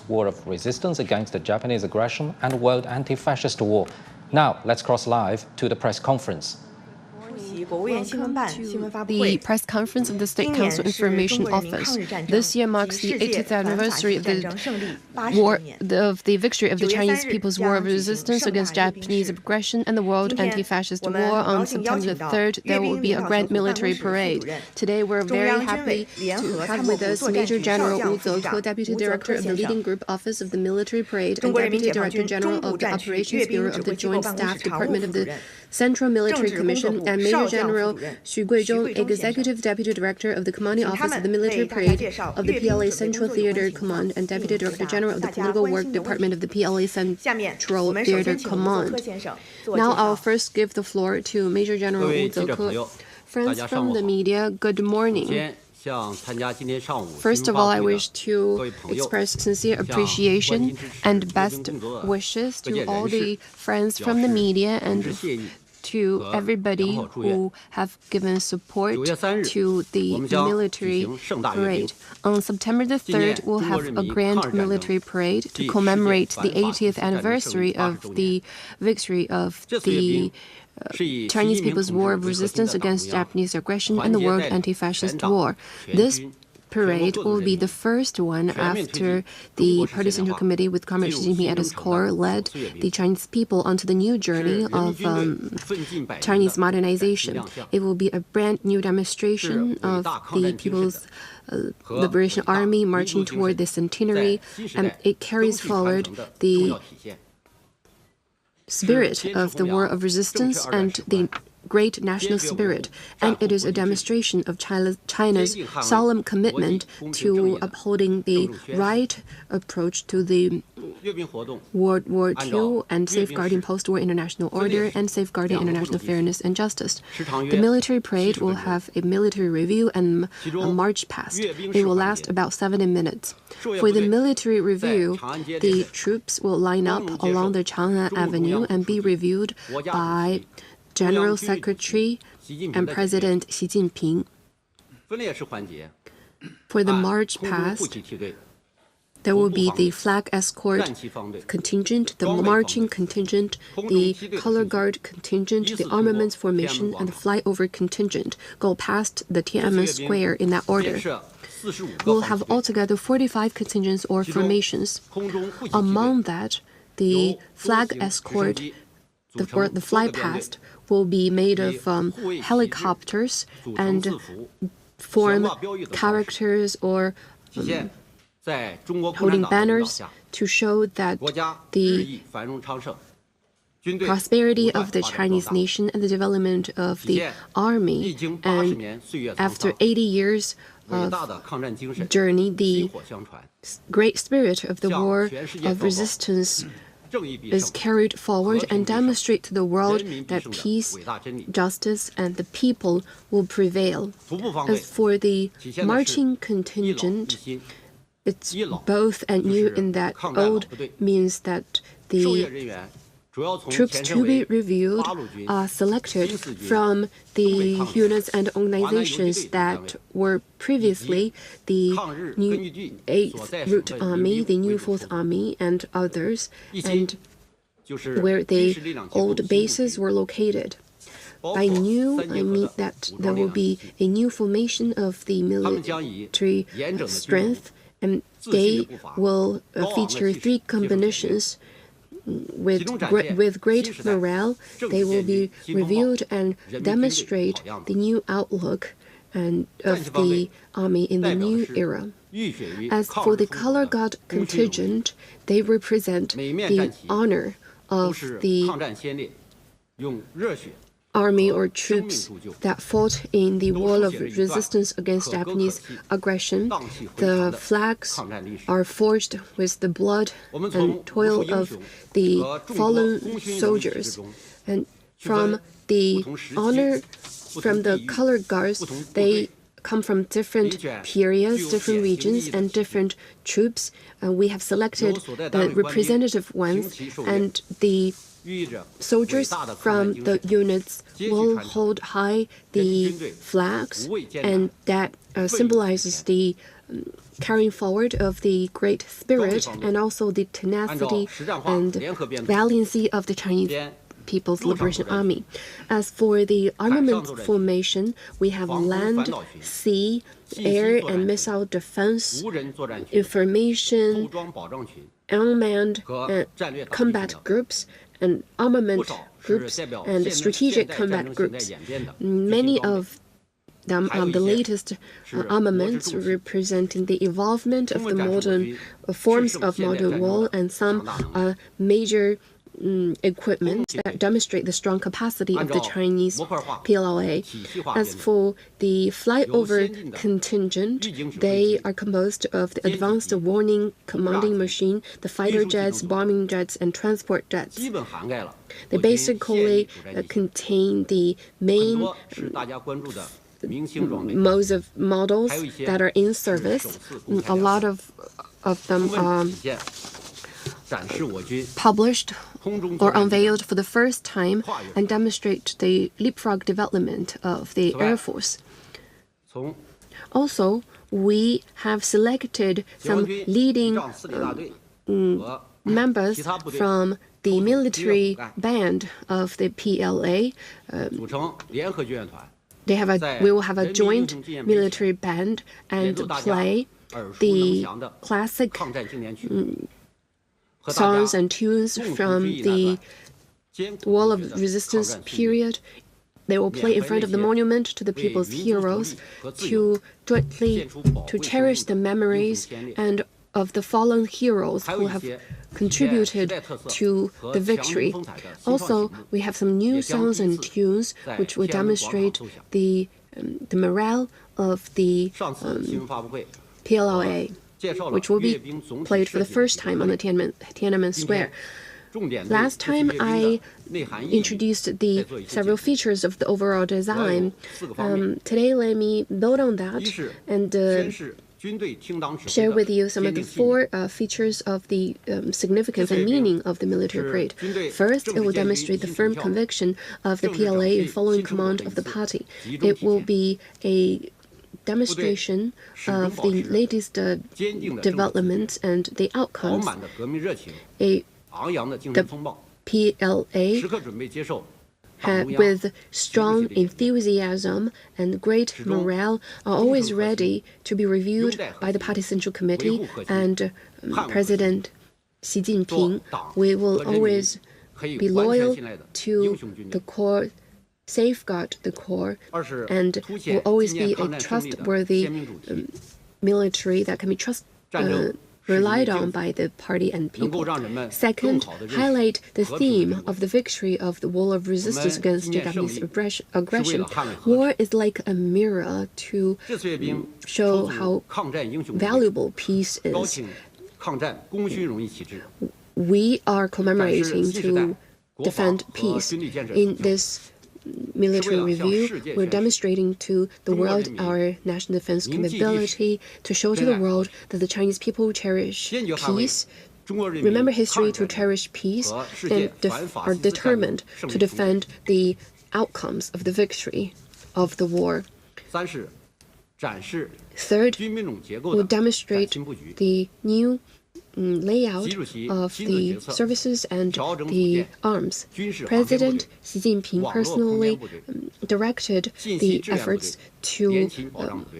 war of resistance against the Japanese aggression and world anti-fascist war. Now, let's cross live to the press conference. The press conference of the State Council Information Office. This year marks the 80th anniversary of the victory of the Chinese People's War of Resistance against Japanese aggression and the World Anti-Fascist War. On September 3rd, there will be a grand military parade. Today, we're very happy to have with us Major General Wu Zeke, Deputy Director of the Leading Group Office of the Military Parade and Deputy Director General of the Operations Bureau of the Joint Staff Department of the Central Military Commission, and Major General Xu Guizhong, Executive Deputy Director of the Commanding Office of the Military Parade of the PLA Central Theater Command and Deputy Director General of the Political Work Department of the PLA Central Theater Command. Now I'll first give the floor to Major General Wu Zeke. Friends from the media, good morning. First of all, I wish to express sincere appreciation and best wishes to all the friends from the media and to everybody who have given support to the military parade. On September the 3rd, we'll have a grand military parade to commemorate the 80th anniversary of the victory of the Chinese People's War of Resistance against Japanese aggression and the World Anti-Fascist War. This parade will be the first one after the Party Central Committee with Comrade Xi Jinping at its core led the Chinese people onto the new journey of Chinese modernization. It will be a brand new demonstration of the People's Liberation Army marching toward the centenary, and it carries forward the spirit of the War of Resistance and the great national spirit, and it is a demonstration of China's solemn commitment to upholding the right approach to the World War II and safeguarding post-war international order and safeguarding international fairness and justice. The military parade will have a military review and a march past. It will last about 70 minutes. For the military review, the troops will line up along the Chang'an Avenue and be reviewed by General Secretary and President Xi Jinping. For the march past, there will be the flag escort contingent, the marching contingent, the color guard contingent, the armaments formation, and the flyover contingent go past the Tiananmen Square in that order. We'll have altogether 45 contingents or formations. Among that, the flag escort, the fly past, will be made of helicopters and form characters or holding banners to show that the prosperity of the Chinese nation and the development of the army. And after 80 years of journey, the great spirit of the War of Resistance is carried forward and demonstrate to the world that peace, justice, and the people will prevail. As for the marching contingent, it's both and new in that old means that the troops to be reviewed are selected from the units and organizations that were previously the new 8th Route Army, the new 4th Army, and others, and where the old bases were located. By new, I mean that there will be a new formation of the military strength, and they will feature 3 combinations. With great morale, they will be reviewed and demonstrate the new outlook and of the army in the new era. As for the color guard contingent, they represent the honor of the army or troops that fought in the war of resistance against Japanese aggression. The flags are forged with the blood and toil of the fallen soldiers. And from the honor from the color guards, they come from different periods, different regions, and different troops. We have selected the representative ones, and the soldiers from the units will hold high the flags, and that symbolizes the carrying forward of the great spirit and also the tenacity and valiancy of the Chinese People's Liberation Army. As for the armament formation, we have land, sea, air and missile defense, information, unmanned combat groups, and armament groups, and strategic combat groups. Many of them are the latest armaments representing the evolvement of the modern forms of modern war, and some are major equipment that demonstrate the strong capacity of the Chinese PLA. As for the flyover contingent, they are composed of the advanced warning commanding machine, the fighter jets, bombing jets, and transport jets. They basically contain the main modes of models that are in service. A lot of them are published or unveiled for the first time and demonstrate the leapfrog development of the Air Force. Also, we have selected some leading members from the military band of the PLA. We will have a joint military band and play the classic songs and tunes from the Wall of Resistance period. They will play in front of the monument to the people's heroes to cherish the memories and of the fallen heroes who have contributed to the victory. Also, we have some new songs and tunes which will demonstrate the morale of the PLA, which will be played for the first time on the Tiananmen Square. Last time I introduced the several features of the overall design. Today let me build on that and share with you some of the four features of the significance and meaning of the military parade. First, it will demonstrate the firm conviction of the PLA in following command of the party. It will be a demonstration of the latest developments and the outcomes. The PLA with strong enthusiasm and great morale are always ready to be reviewed by the Party Central Committee and President Xi Jinping. We will always be loyal to the core, safeguard the core, and will always be a trustworthy military that can be relied on by the party and people. Second, highlight the theme of the victory of the Wall of Resistance against Japanese aggression. War is like a mirror to show how valuable peace is. We are commemorating to defend peace. In this military review, we're demonstrating to the world our national defense capability, to show to the world that the Chinese people cherish peace, remember history to cherish peace, and are determined to defend the outcomes of the victory of the war. Third, we'll demonstrate the new layout of the services and the arms. President Xi Jinping personally directed the efforts to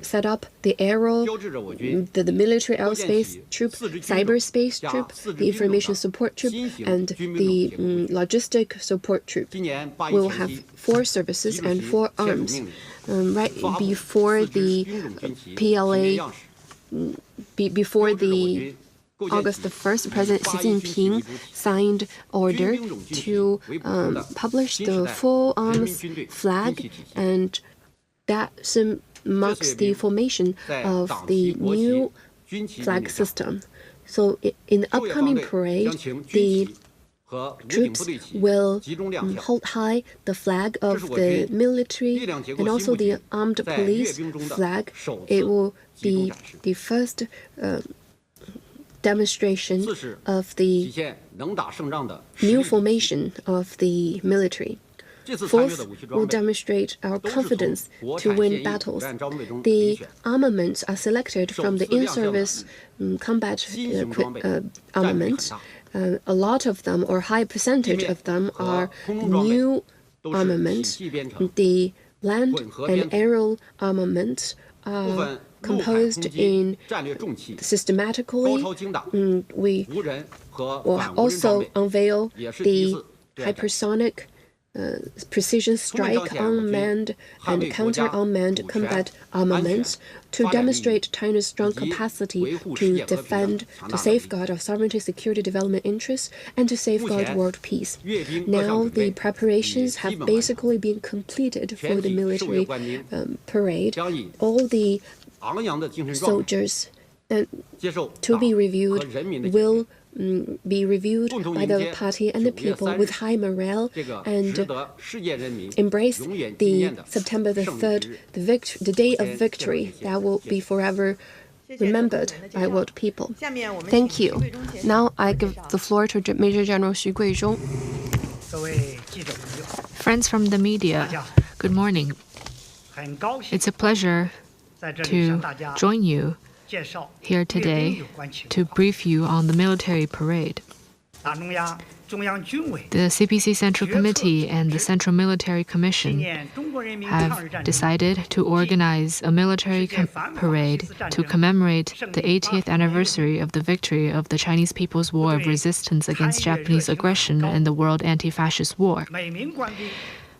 set up the the military aerospace troop, cyberspace troop, the information support troop, and the logistic support troop. We will have 4 services and 4 arms. Right before the PLA, before the August 1st, President Xi Jinping signed order to publish the full arms flag, and that marks the formation of the new flag system. So in the upcoming parade, the troops will hold high the flag of the military and also the armed police flag. It will be the first demonstration of the new formation of the military. Fourth, we'll demonstrate our confidence to win battles. The armaments are selected from the in-service combat armament. A lot of them, or high percentage of them, are new armaments. The land and aerial armaments are composed in systematically. We will also unveil the hypersonic precision strike unmanned and counter-unmanned combat armaments to demonstrate China's strong capacity to defend, to safeguard our sovereignty, security, development interests, and to safeguard world peace. Now the preparations have basically been completed for the military parade. All the soldiers to be reviewed will be reviewed by the party and the people with high morale and embrace the September the 3rd, the day of victory that will be forever remembered by world people. Thank you. Now I give the floor to Major General Xu Guizhong. Friends from the media, good morning. It's a pleasure to join you here today to brief you on the military parade. The CPC Central Committee and the Central Military Commission have decided to organize a military parade to commemorate the 80th anniversary of the victory of the Chinese People's War of Resistance against Japanese aggression and the World Anti-Fascist War.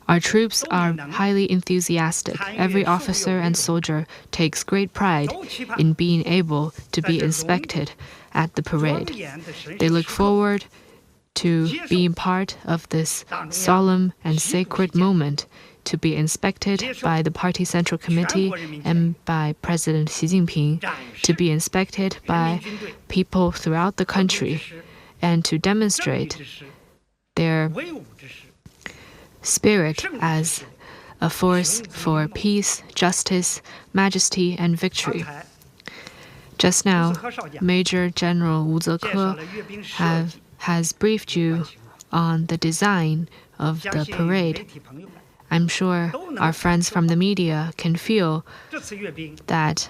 Our troops are highly enthusiastic. Every officer and soldier takes great pride in being able to be inspected at the parade. They look forward to being part of this solemn and sacred moment, to be inspected by the Party Central Committee and by President Xi Jinping, to be inspected by people throughout the country, and to demonstrate their spirit as a force for peace, justice, majesty, and victory. Just now, Major General Wu Zeke has briefed you on the design of the parade. I'm sure our friends from the media can feel that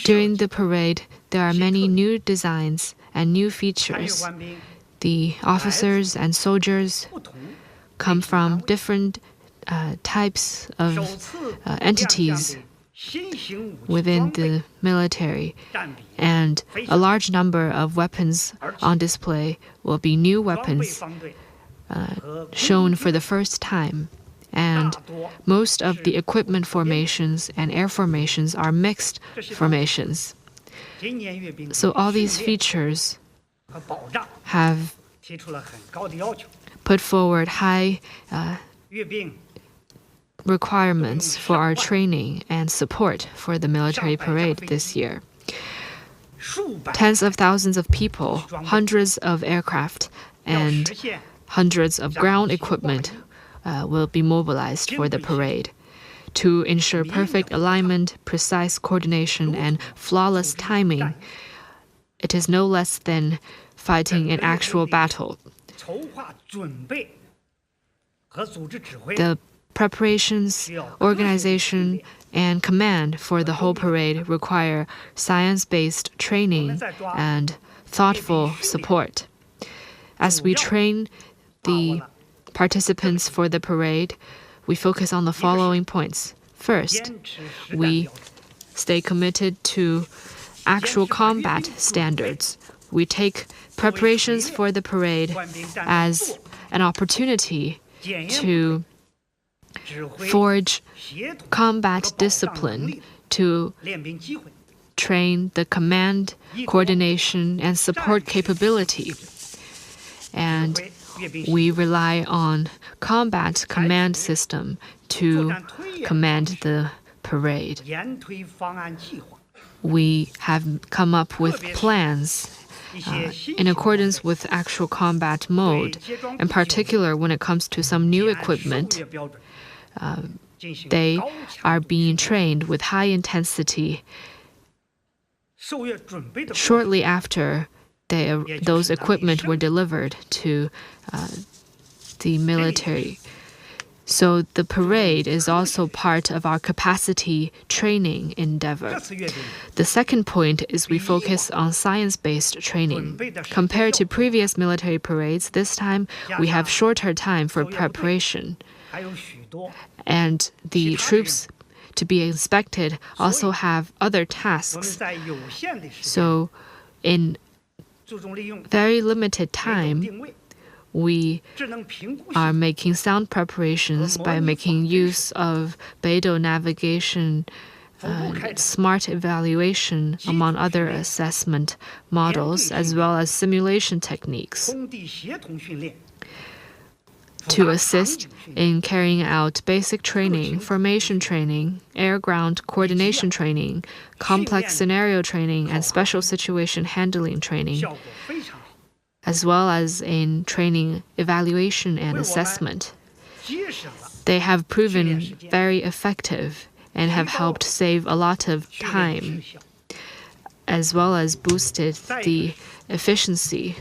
during the parade there are many new designs and new features. The officers and soldiers come from different types of entities within the military, and a large number of weapons on display will be new weapons shown for the first time. And most of the equipment formations and air formations are mixed formations. So all these features have put forward high requirements for our training and support for the military parade this year. Tens of thousands of people, hundreds of aircraft, and hundreds of ground equipment will be mobilized for the parade. To ensure perfect alignment, precise coordination, and flawless timing, it is no less than fighting an actual battle. The preparations, organization, and command for the whole parade require science-based training and thoughtful support. As we train the participants for the parade, we focus on the following points. First, we stay committed to actual combat standards. We take preparations for the parade as an opportunity to forge combat discipline, to train the command, coordination, and support capability. And we rely on combat command system to command the parade. We have come up with plans in accordance with actual combat mode. In particular, when it comes to some new equipment, they are being trained with high intensity shortly after those equipment were delivered to the military. So the parade is also part of our capacity training endeavor. The second point is we focus on science-based training. Compared to previous military parades, this time we have shorter time for preparation. And the troops to be inspected also have other tasks. So in very limited time, we are making sound preparations by making use of Beidou navigation, smart evaluation, among other assessment models, as well as simulation techniques to assist in carrying out basic training, formation training, air-ground coordination training, complex scenario training, and special situation handling training, as well as in training evaluation and assessment. They have proven very effective and have helped save a lot of time, as well as boosted the efficiency.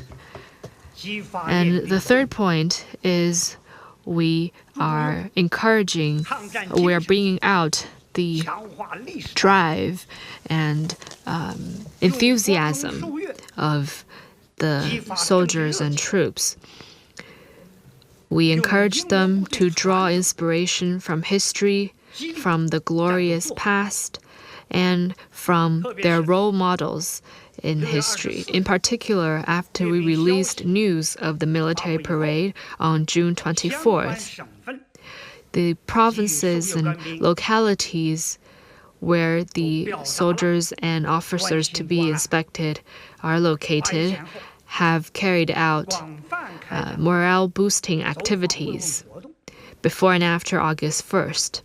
And the third point is we are bringing out the drive and enthusiasm of the soldiers and troops. We encourage them to draw inspiration from history, from the glorious past, and from their role models in history. In particular, after we released news of the military parade on June 24th, the provinces and localities where the soldiers and officers to be inspected are located have carried out morale-boosting activities before and after August 1st.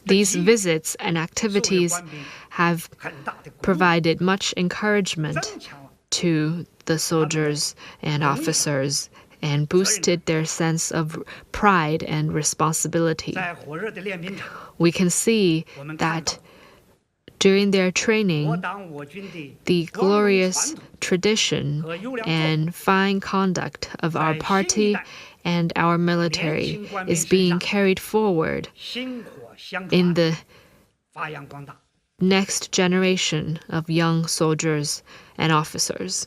These visits and activities have provided much encouragement to the soldiers and officers and boosted their sense of pride and responsibility. We can see that during their training, the glorious tradition and fine conduct of our party and our military is being carried forward in the next generation of young soldiers and officers.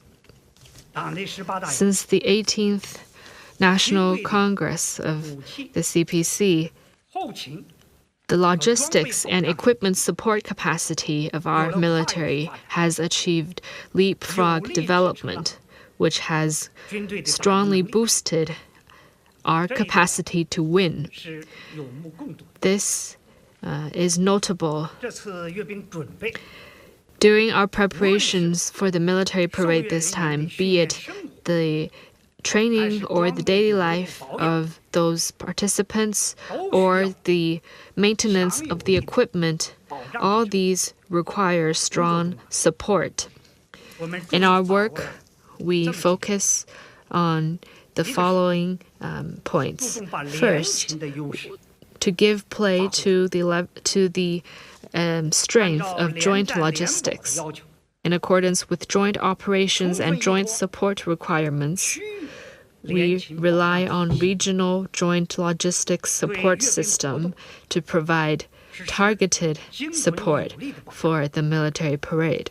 Since the 18th National Congress of the CPC, the logistics and equipment support capacity of our military has achieved leapfrog development, which has strongly boosted our capacity to win. This is notable. During our preparations for the military parade this time, be it the training or the daily life of those participants or the maintenance of the equipment, all these require strong support. In our work, we focus on the following points. First, to give play to the strength of joint logistics. In accordance with joint operations and joint support requirements, we rely on regional joint logistics support system to provide targeted support for the military parade.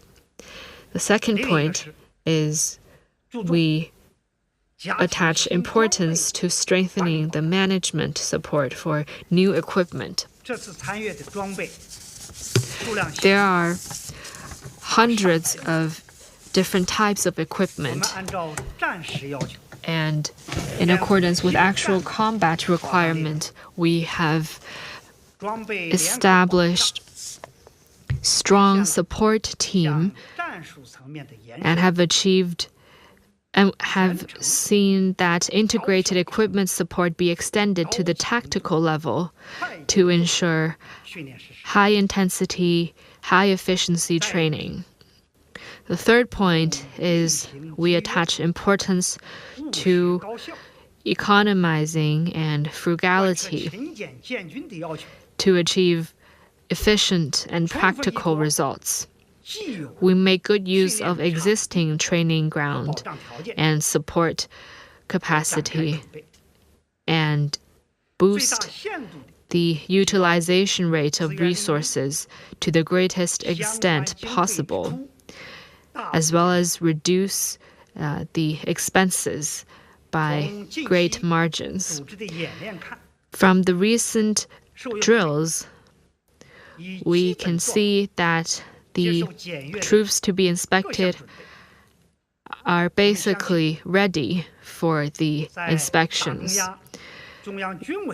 The second point is we attach importance to strengthening the management support for new equipment. There are hundreds of different types of equipment, and in accordance with actual combat requirement, we have established strong support team and have seen that integrated equipment support be extended to the tactical level to ensure high-intensity, high-efficiency training. The third point is we attach importance to economizing and frugality to achieve efficient and practical results. We make good use of existing training ground and support capacity and boost the utilization rate of resources to the greatest extent possible, as well as reduce the expenses by great margins. From the recent drills, we can see that the troops to be inspected are basically ready for the inspections.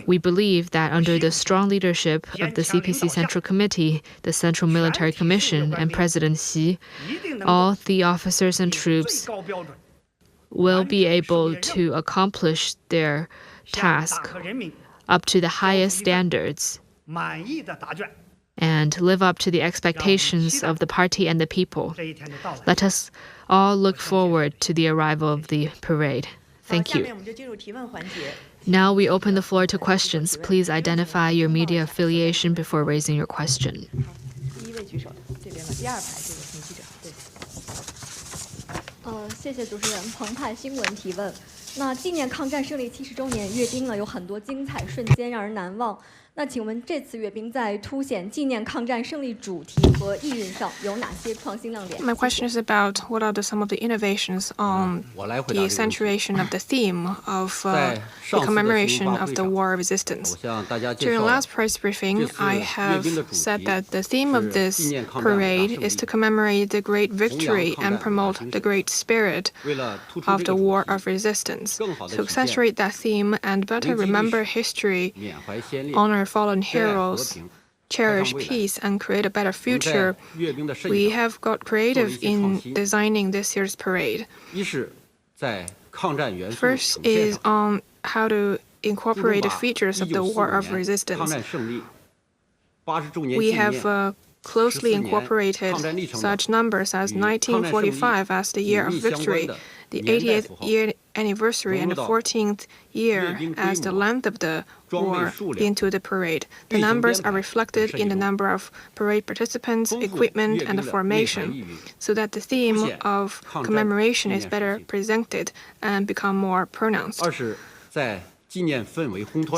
We believe that under the strong leadership of the CPC Central Committee, the Central Military Commission, and President Xi, all the officers and troops will be able to accomplish their task up to the highest standards and live up to the expectations of the party and the people. Let us all look forward to the arrival of the parade. Thank you. Now we open the floor to questions. Please identify your media affiliation before raising your question. 谢谢主持人。澎湃新闻提问。那纪念抗战胜利70周年阅兵呢，有很多精彩瞬间让人难忘。那请问这次阅兵在凸显纪念抗战胜利主题和意蕴上有哪些创新亮点？ My question is about what are some of the innovations on the accentuation of the theme of the commemoration of the war of resistance. During last press briefing, I have said that the theme of this parade is to commemorate the great victory and promote the great spirit of the war of resistance. To accentuate that theme and better remember history, honor fallen heroes, cherish peace, and create a better future, we have got creative in designing this year's parade. First is on how to incorporate the features of the war of resistance. We have closely incorporated such numbers as 1945 as the year of victory, the 80th year anniversary, and the 14th year as the length of the war into the parade. The numbers are reflected in the number of parade participants, equipment, and the formation, so that the theme of commemoration is better presented and become more pronounced.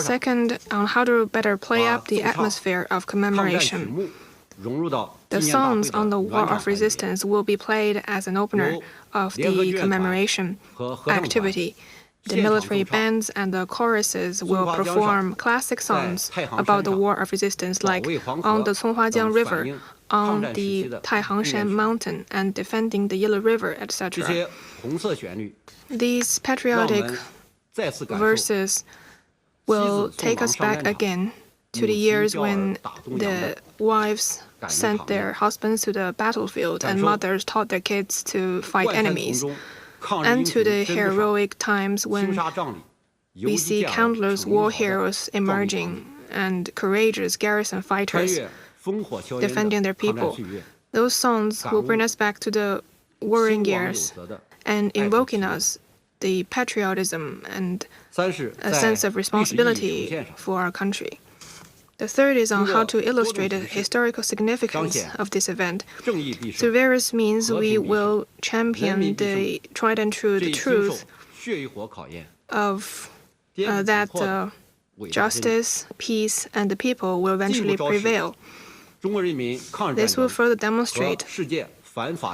Second, on how to better play up the atmosphere of commemoration. The songs on the War of Resistance will be played as an opener of the commemoration activity. The military bands and the choruses will perform classic songs about the War of Resistance, like on the Conghuajiang River, on the Taihangshan Mountain, and defending the Yellow River, etc. These patriotic verses will take us back again to the years when the wives sent their husbands to the battlefield and mothers taught their kids to fight enemies, and to the heroic times when we see countless war heroes emerging and courageous garrison fighters defending their people. Those songs will bring us back to the warring years and invoke in us the patriotism and a sense of responsibility for our country. The third is on how to illustrate the historical significance of this event. Through various means, we will champion the tried and true truth of that justice, peace, and the people will eventually prevail. This will further demonstrate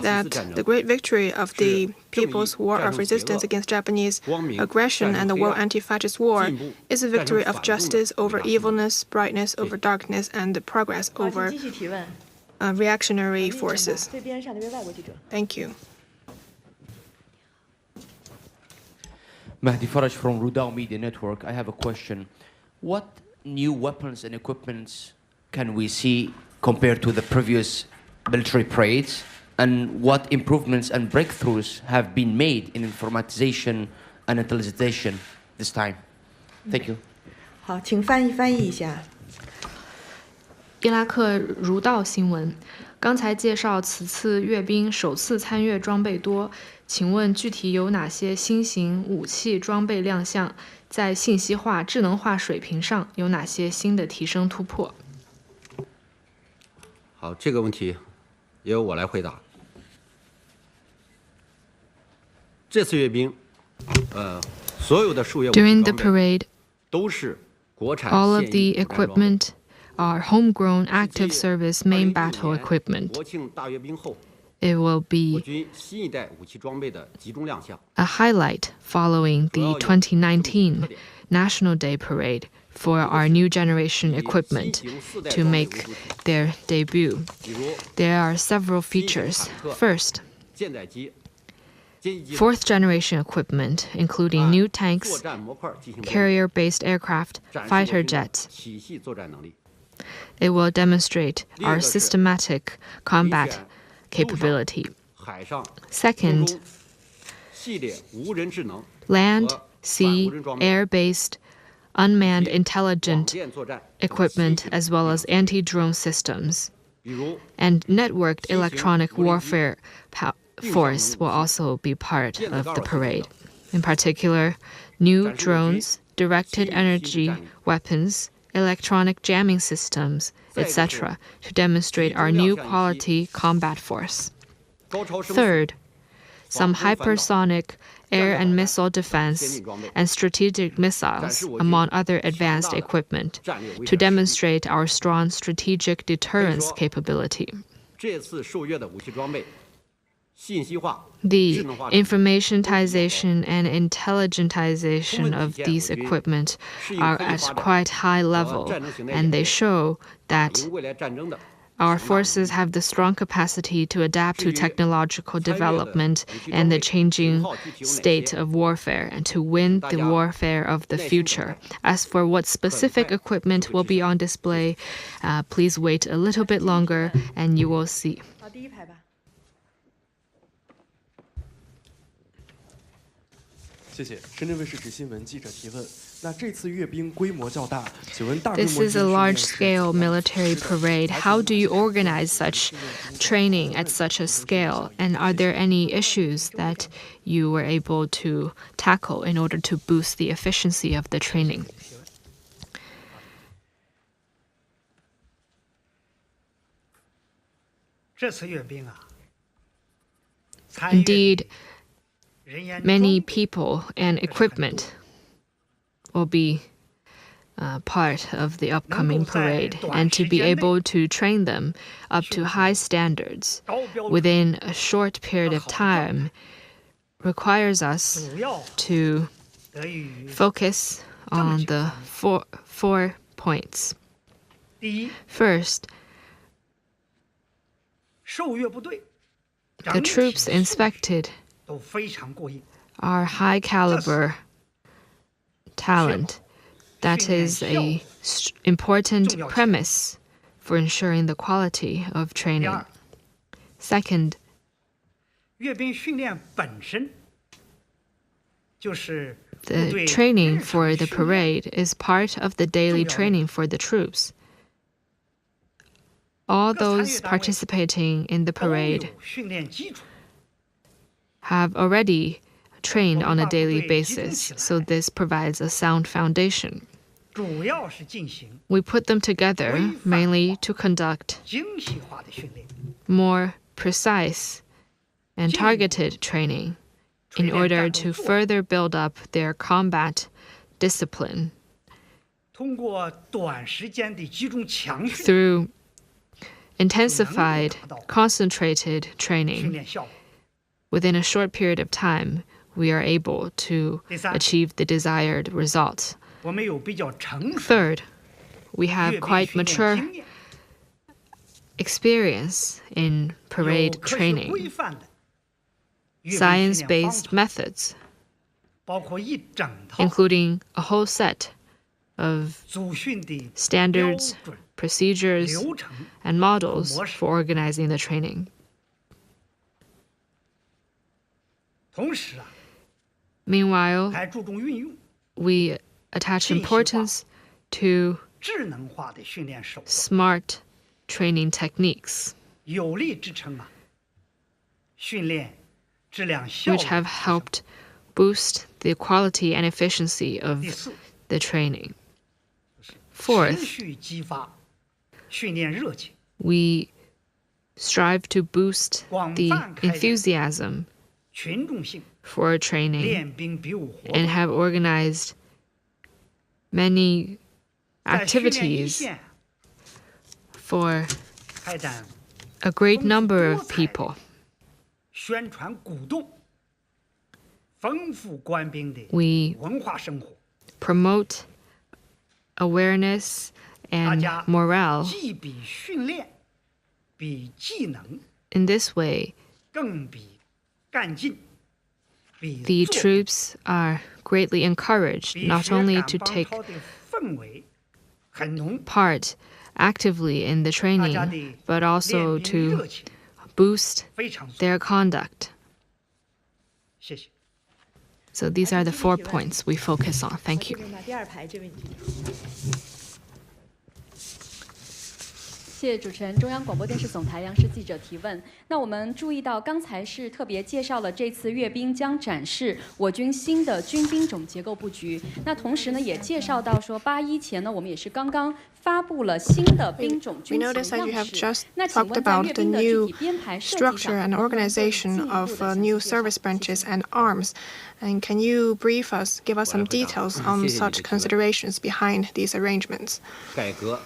that the great victory of the People's War of Resistance against Japanese aggression and the World Anti-Fascist War is a victory of justice over evilness, brightness over darkness, and progress over reactionary forces. Thank you. Mahdi Faraj from Rudao Media Network. I have a question. What new weapons and equipments can we see compared to the previous military parades? And what improvements and breakthroughs have been made in informatization and intelligentization this time? Thank you. 好，请翻译一下。伊拉克如道新闻，刚才介绍此次阅兵首次参阅装备多，请问具体有哪些新型武器装备亮相？在信息化、智能化水平上有哪些新的提升突破？好，这个问题由我来回答。这次阅兵，所有的数业武器 During the 装备 parade, All of the equipment are homegrown active service main battle equipment. It will be a highlight following the 2019 National Day Parade for our new generation equipment to make their debut. There are several features. First, fourth generation equipment, including new tanks, carrier-based aircraft, fighter jets. It will demonstrate our systematic combat capability. Second, land, sea, air-based, unmanned intelligent equipment as well as anti-drone systems. And networked electronic warfare force will also be part of the parade. In particular, new drones, directed energy weapons, electronic jamming systems, etc., to demonstrate our new quality combat force. Third, some hypersonic air and missile defense and strategic missiles, among other advanced equipment, to demonstrate our strong strategic deterrence capability. The informatization and intelligentization of these equipment are at quite high level, and they show that our forces have the strong capacity to adapt to technological development and the changing state of warfare and to win the warfare of the future. As for what specific equipment will be on display, please wait a little bit longer and you will see. 谢谢。深圳卫视执新闻记者提问。那这次阅兵规模较大，请问大规模 This is a large-scale military parade. How do you organize such training at such a scale? And are there any issues that you were able to tackle in order to boost the efficiency of the training? Indeed, many people and equipment will be part of the upcoming parade, and to be able to train them up to high standards within a short period of time requires us to focus on the four points. First, the troops inspected are high caliber talent. That is an important premise for ensuring the quality of training. Second, the training for the parade is part of the daily training for the troops. All those participating in the parade have already trained on a daily basis, so this provides a sound foundation. We put them together mainly to conduct more precise and targeted training in order to further build up their combat discipline through intensified, concentrated training. Within a short period of time, we are able to achieve the desired results. Third, we have quite mature experience in parade training. Science-based methods, including a whole set of standards, procedures, and models for organizing the training. Meanwhile, we attach importance to smart training techniques, which have helped boost the quality and efficiency of the training. Fourth, we strive to boost the enthusiasm for training and have organized many activities for a great number of people. We promote awareness and morale. In this way, the troops are greatly encouraged not only to take part actively in the training, but also to boost their conduct. So these are the 4 points we focus on. Thank you. 谢谢主持人。中央广播电视总台央视记者提问。那我们注意到，刚才是特别介绍了这次阅兵将展示我军新的军兵种结构布局。那同时呢，也介绍到说，8·1前呢，我们也是刚刚发布了新的兵种军情样式。那请问在阅兵的具体编排设计上， structure and organization of new service branches and arms. And can you brief us, give us some details on such considerations behind these arrangements? 改革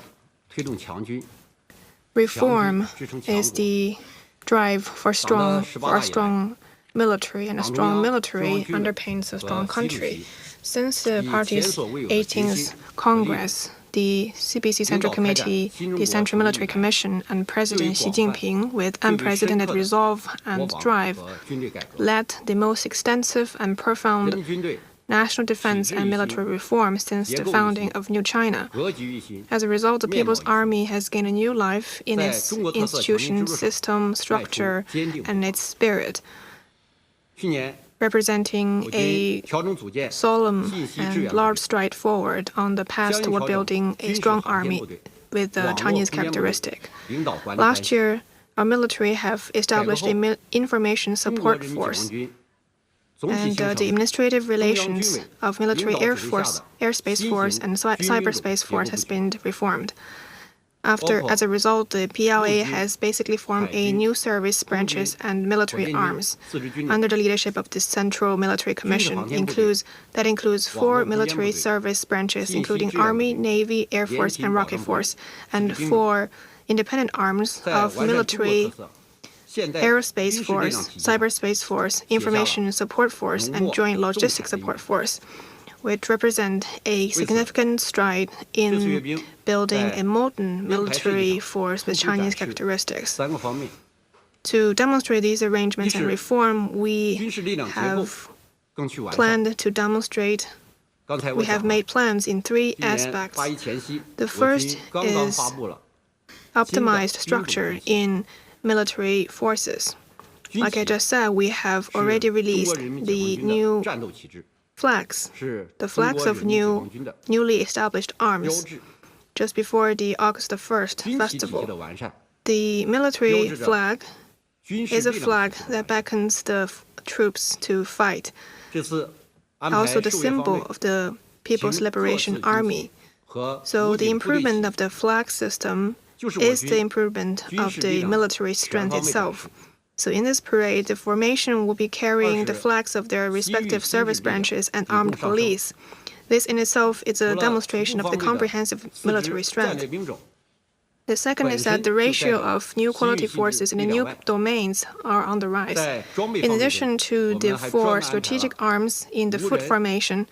推动强军 Reform is the drive for a strong military, and a strong military underpins a strong country. Since the party's 18th Congress, the CPC Central Committee, the Central Military Commission, and President Xi Jinping, with unprecedented resolve and drive, led the most extensive and profound national defense and military reform since the founding of New China. As a result, the People's Army has gained a new life in its institution, system, structure, and its spirit, representing a solemn and large stride forward on the path toward building a strong army with the Chinese characteristic. Last year, our military have established an information support force, and the administrative relations of military air force, airspace force, and cyberspace force has been reformed. As a result, the PLA has basically formed a new service branches and military arms under the leadership of the Central Military Commission. That includes 4 military service branches, including Army, Navy, Air Force, and Rocket Force, and 4 independent arms of military Aerospace Force, Cyberspace Force, Information Support Force, and Joint Logistics Support Force, which represent a significant stride in building a modern military force with Chinese characteristics. To demonstrate these arrangements and reform, we have planned to demonstrate. We have made plans in 3 aspects. The first is optimized structure in military forces. Like I just said, we have already released the new flags, the flags of newly established arms, just before the August 1st festival. The military flag is a flag that beckons the troops to fight, also the symbol of the People's Liberation Army. So the improvement of the flag system is the improvement of the military strength itself. So in this parade, the formation will be carrying the flags of their respective service branches and armed police. This in itself is a demonstration of the comprehensive military strength. The second is that the ratio of new quality forces in the new domains are on the rise. In addition to the 4 strategic arms in the foot formation,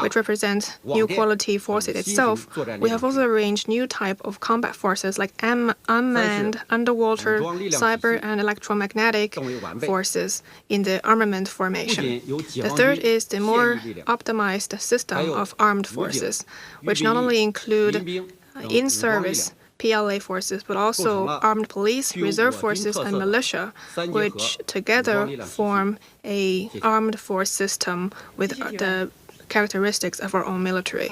which represent new quality forces itself, we have also arranged new type of combat forces like unmanned, underwater, cyber, and electromagnetic forces in the armament formation. The third is the more optimized system of armed forces, which not only include in-service PLA forces, but also armed police, reserve forces, and militia, which together form an armed force system with the characteristics of our own military.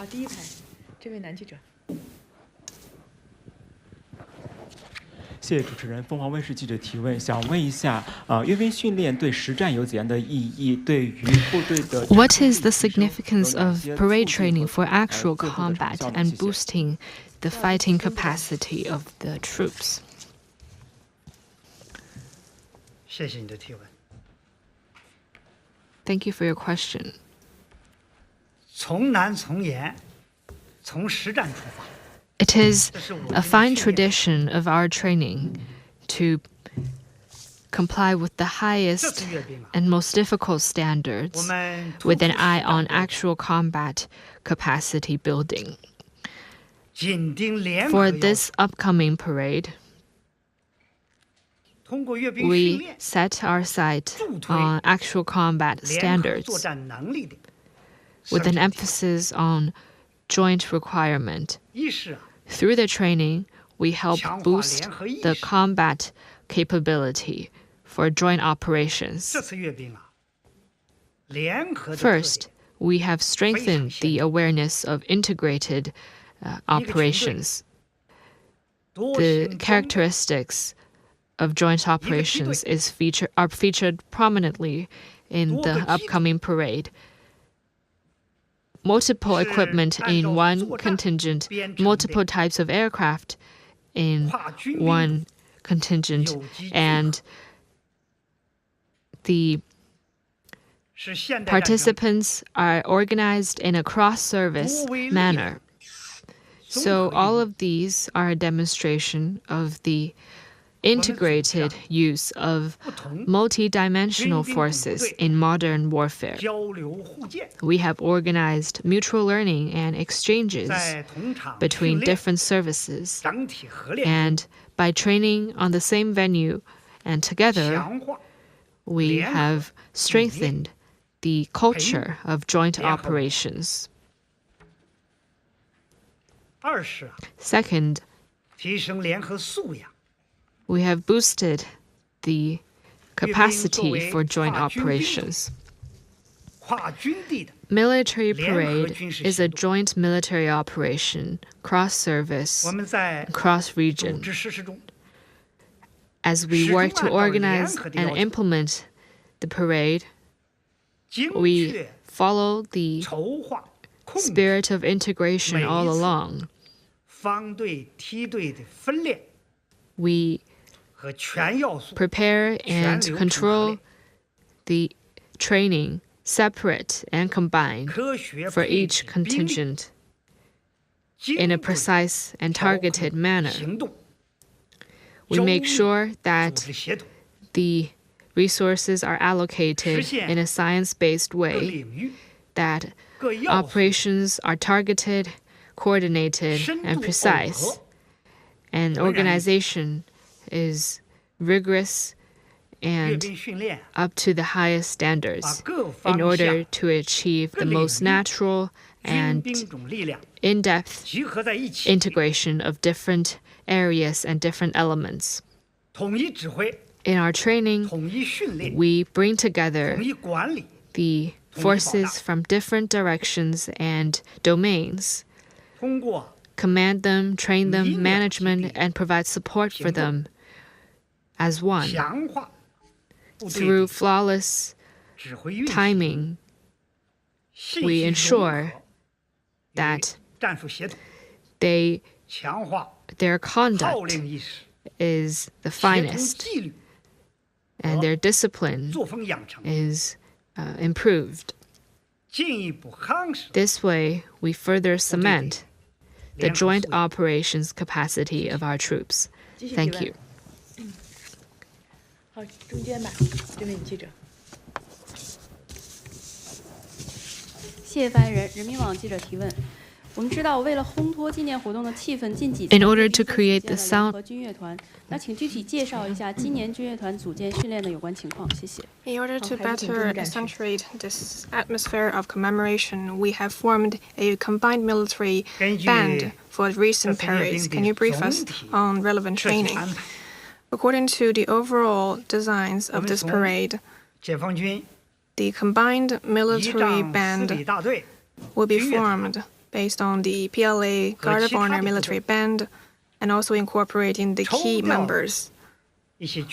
谢谢主持人。凤凰卫视记者提问，想问一下，阅兵训练对实战有怎样的意义？对于部队的 What is the significance of parade training for actual combat and boosting the fighting capacity of the troops? 谢谢你的提问。 Thank you for your question. 从难从严， It is a fine tradition of our training to comply with the highest and most difficult standards with an eye on actual combat capacity building. For this upcoming parade, we set our sight on actual combat standards with an emphasis on joint requirement. Through the training, we help boost the combat capability for joint operations. First, we have strengthened the awareness of integrated operations. The characteristics of joint operations are featured prominently in the upcoming parade. Multiple equipment in one contingent, multiple types of aircraft in one contingent, and the participants are organized in a cross-service manner. So all of these are a demonstration of the integrated use of multi-dimensional forces in modern warfare. We have organized mutual learning and exchanges between different services, and by training on the same venue and together, we have strengthened the culture of joint operations. Second, we have boosted the capacity for joint operations. Military parade is a joint military operation, cross-service, cross-region. As we work to organize and implement the parade, we follow the spirit of integration all along. We prepare and control the training separate and combined for each contingent in a precise and targeted manner. We make sure that the resources are allocated in a science-based way, that operations are targeted, coordinated, and precise, and organization is rigorous and up to the highest standards in order to achieve the most natural and in-depth integration of different areas and different elements. In our training, we bring together the forces from different directions and domains, command them, train them, management, and provide support for them as one. Through flawless timing, we ensure that their conduct is the finest and their discipline is improved. This way, we further cement the joint operations capacity of our troops. Thank you. 好，中间吧，这位女记者。谢谢发言人。人民网记者提问：我们知道，为了烘托纪念活动的气氛，近几次 In order to create the sound 和军乐团，那请具体介绍一下今年军乐团组建训练的有关情况。谢谢。In order to better accentuate this atmosphere of commemoration, we have formed a combined military band for recent parades. Can you brief us on relevant training? According to the overall designs of this parade, the combined military band will be formed based on the PLA Guard of Honor military band and also incorporating the key members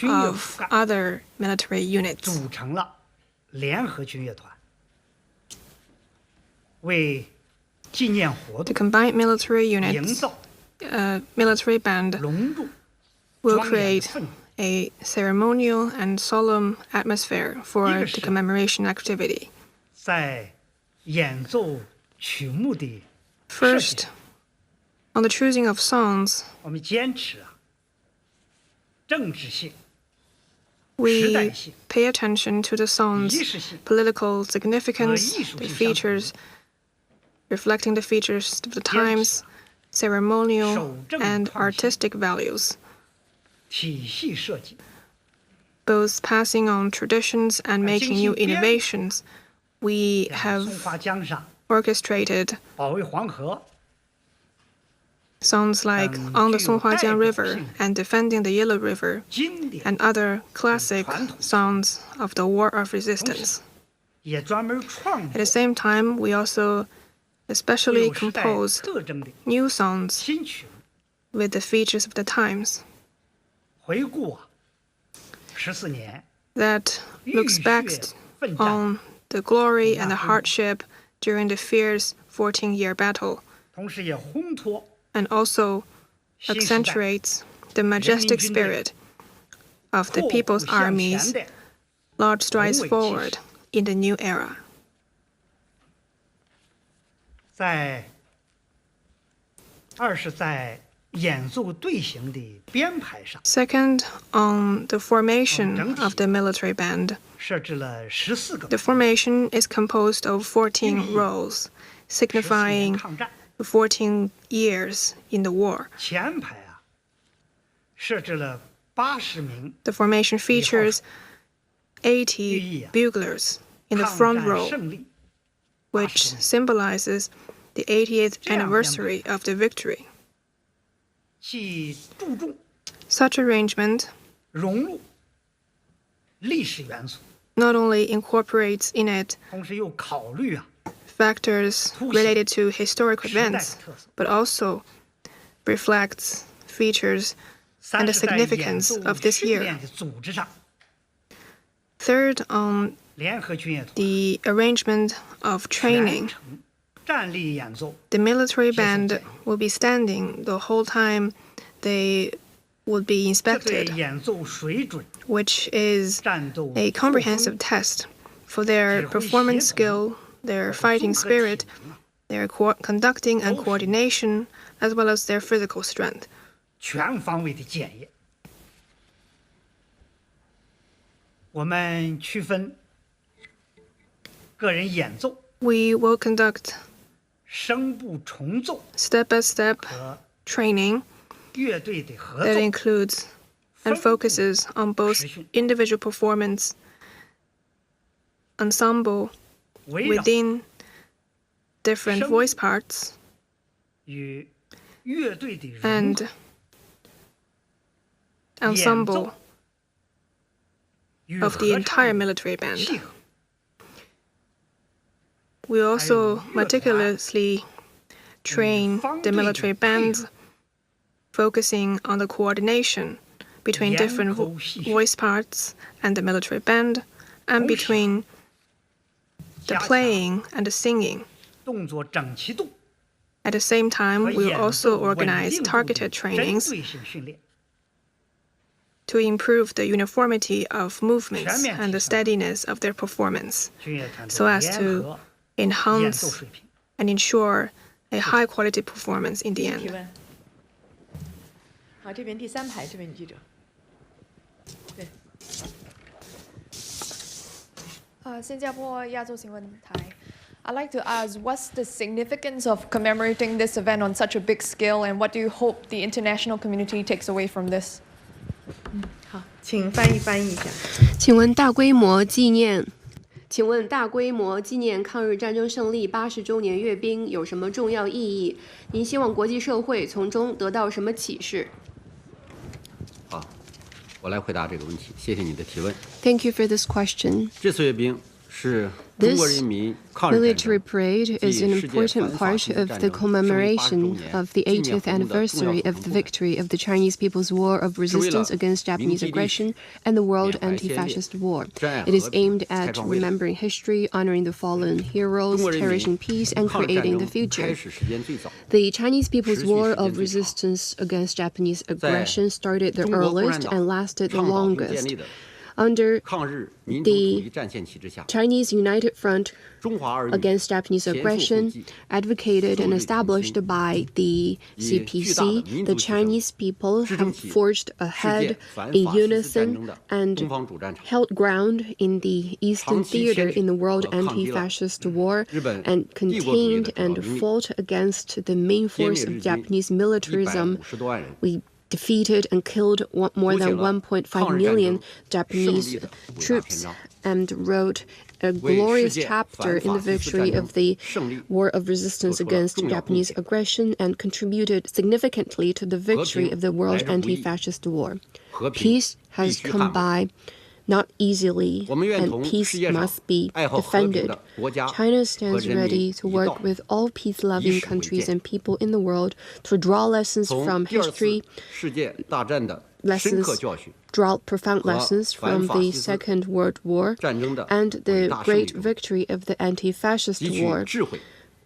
of other military units. The combined military units, military band will create a ceremonial and solemn atmosphere for the commemoration activity. First, on the choosing of songs, 我们坚持政治性、 we pay attention to the song's political significance, the features, reflecting the features of the times, ceremonial and artistic values, 体系设计。 both passing on traditions and making new innovations. We 松 have 花江上 orchestrated 保卫黄河， songs like On the Songhuajiang River and Defending the Yellow River, 经典 and other classic songs of the War of Resistance. 也专门创 At the 作 same time, we also 富 especially 有时代 composed 特征的 new songs 新曲目。 with the features of the times 回顾14年 that 浴 looks 血 back 奋战， on the glory and the hardship during the fierce 14-year battle, 同时也烘托 and also 新时代 accentuates the majestic spirit of the 阔 people's 步向前 armies, 的 large strides 宏伟气势。 forward in the new era. 二是在演奏队形的编排上 Second, on the formation of the military band. 设置了14个 The formation is composed of 14 roles, 14 年 signifying 抗战。 14 years in the war. 前排设置了80名 The formation features 80 buglers in the 抗 front 战 row, 胜利， which symbolizes the 80th anniversary of the victory. 既注重 Such arrangement 融入历史元素， not only incorporates in it 同时又考虑 factors related to historic 时代的 events, 特色。 but also reflects features and the 三是在演 significance 奏 of this 训 year. 练的组织上， Third, on 联合军乐团 the arrangement of 全 training, 程站立演奏， the military band will be standing the whole time they would be 这对 inspected, 演奏水准、 which is 战斗 a 作风 comprehensive test for their 指挥协 performance 同 skill, their 和 fighting 综合体 spirit, 能 their conducting and coordination, as well as their physical strength. 全方位的检验。我们区分个人演奏、 We will conduct 声部重奏 step-by-step 和 training 乐队的合 that 奏， includes and focuses on both individual performance, ensemble 围绕 within different voice parts, 与乐队的融 and 合， ensemble 与 of the 合 entire 唱 military band. 契合。 We also meticulously train the military bands, focusing on the coordination between different voice parts and the military band, and between the playing and the singing. 动作整齐度 At the same time, 和 we will 演 also 奏稳 organize 定度的 targeted 针 trainings 对性训练， to improve the uniformity of movements 全面 and the 提升 steadiness of their performance, 军乐团 so 的 as 联 to 合演奏 enhance 水平。 and ensure a high quality performance in the 提 end. 问。好，这边第三排这位女记者。对。新加坡亚洲新闻台。I'd like to ask, what's the significance of commemorating this event on such a big scale, and what do you hope the international community takes away from this? 好，请翻译一下。请问大规模纪念抗日战争胜利80周年阅兵有什么重要意义？您希望国际社会从中得到什么启示？好，我来回答这个问题。谢谢你的提问。 Thank you for this question. 这次阅兵是中国人民抗日战 Military 争 parade is an important part of the commemoration of the 80th anniversary of the victory of the Chinese People's War of Resistance against Japanese aggression and the World Anti-Fascist War. It is aimed at remembering history, honoring the fallen heroes, cherishing peace, and creating the future. The Chinese People's War of Resistance against Japanese aggression started the earliest and lasted the longest. Under 抗日民族主义 the 战线旗之下， Chinese United Front 中华儿女 against Japanese 前赴后 aggression, 继， advocated and 树立 established 统 by the 以巨大的 CPC, 民 the 族气势 Chinese people 支撑 have 起 forged 世 ahead 界反 in 法西斯战 unison 争的 and 东方主战场。 held ground in the Eastern 长期 Theater 牵制 in the World 和抗击了 Anti-Fascist War 日本 and 帝国主义的 contained 主要 and 兵力， fought against the main 歼灭 force 日 of 军 Japanese militarism. 150多万人， We defeated and killed more 谱写 than 了 1.5 抗日战 million 争 Japanese 胜利的伟大篇 troops 章， and wrote a 为世 glorious 界 chapter 反 in the 法西斯战 victory 争 of the 胜利 war of resistance 做出了 against 重要贡 Japanese 献。 aggression and contributed significantly to the victory 和平 of the World 来之不易， Anti-Fascist War. 和平 Peace 必 has 须 come 捍卫。 by not easily, 我们愿 and 同 peace 世界上 must be 爱好和平 defended. 的国家 China 和 stands 人民 ready to 一 work 道， with all 以 peace-loving 史为 countries 鉴。 and people in the world to draw lessons 从 from 第二次 history, 世界大战的深刻 lessons 教训 draw profound 和 lessons 反 from 法 the 西斯 Second World War 战争的 and 伟 the 大胜利 great 中， victory of the anti-fascist 汲取 war 智慧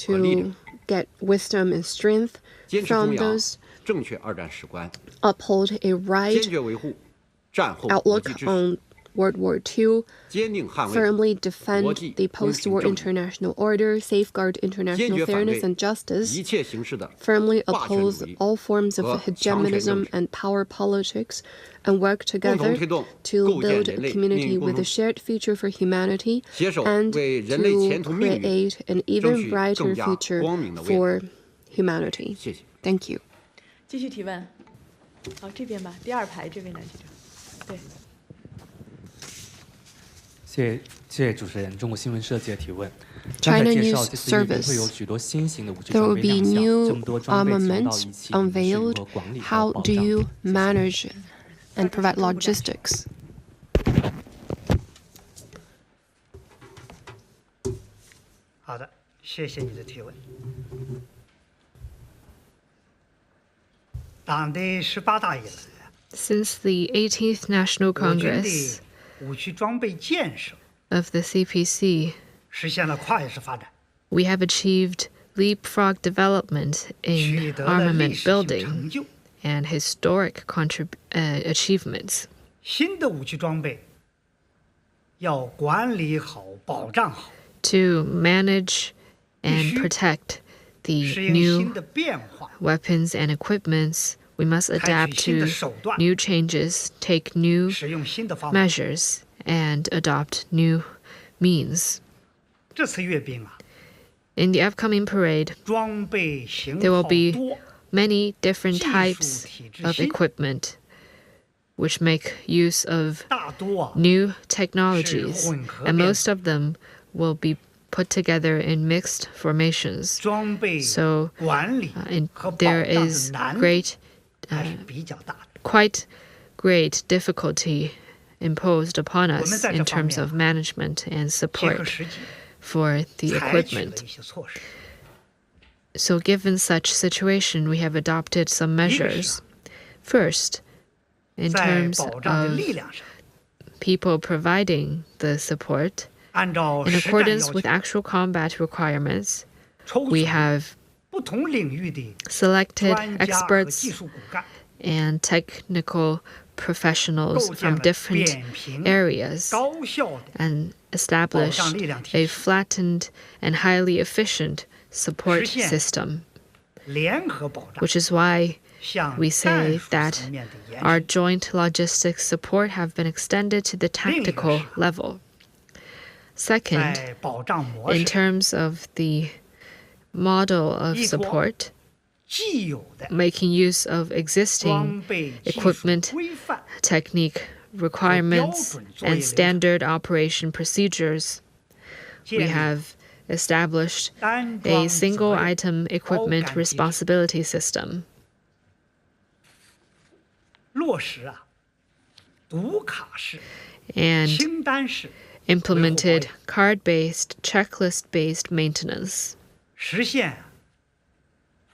和力量， to get wisdom and strength 坚持 from 弘扬 those 正确二战史观， uphold a 坚 right 决维护战后国际 outlook 秩序， on World War II, 坚定捍卫 firmly 国 defend 际 the 公平 post-war 正义， international order, safeguard 坚 international 决反 fairness 对 and justice, 一切形式的 firmly 霸权 oppose 主义 all forms of 和强权政 hegemonism 治， and power politics, and work 共同 together 推动 to 构建 build 人 a 类命 community 运共 with 同 a 体， shared future for humanity 携手 and 为人类 to 前途命运 create an 争 even 取 brighter 更加 future 光明的未来。 for humanity. 谢谢。 Thank you. 继续提问。好，这边吧，第二排这边来记者。对。谢谢主持人。中国新闻社记者提问。 China 刚才介 News 绍这次阅兵 Service. 会有许多新型的武器 There 装 will 备 be 亮相，这 new 么多装备从到 armaments 一起，你们是如 unveiled. 何管理和 How 保 do 障？ you manage and provide logistics? 好的，谢谢你的提问。党的18大以来， Since the 18th National 我军 Congress 的武器装备建设 of the CPC, 实现了跨越式发展， we have achieved leapfrog development 取 in 得了历 armament 史性 building 成就。 and historic achievements. 新的武器装备要管理好、保障好， To manage and protect the 适应 new 新的变化， weapons and equipments, we must 采 adapt 取新的 to 手段， new changes, take new 使用新的方法。 measures, and adopt new means. 这次阅兵啊， In the upcoming parade, 装备型 there will 号 be 多， many different 技术 types 体制 of 新， equipment which make use of 大多啊 new technologies, 是混合 and 编 most of them will be put together in mixed formations. 装备 So 管理 和保 there 障的 is 难度 great, 还是比较大的。 quite great difficulty imposed upon 我们 us 在这 in 方 terms 面 of management and 结合 support 实际， for the 采取了 equipment. 一些措施。 So given such situation, we have adopted some 一个是 measures. First, in 在 terms 保障的 of 力量上， people providing the support, 按照 in 实战 accordance 要 with 求， actual combat requirements, 抽 we 取 have 不同领域的 selected 专家和 experts 技术骨干， and technical professionals 构建 from 了 different 扁平、 areas 高效的 and established 保障力量体 a 系， flattened and highly efficient support 实现 system, 联合保障 which is why 向 we 战 say 术 that 层面的延 our 伸。 joint logistics support have been extended to the tactical level. Second, 在保障模 in 式 terms of the model of 依托 support, 既有的 making use of existing 装备技术 equipment 规范 technique requirements and standard operation procedures, we 建立 have established 单 a 装 single 责任 item equipment 包干机制 responsibility system, 落实啊，读卡式、 and 清单式， implemented card-based, checklist-based maintenance. 实现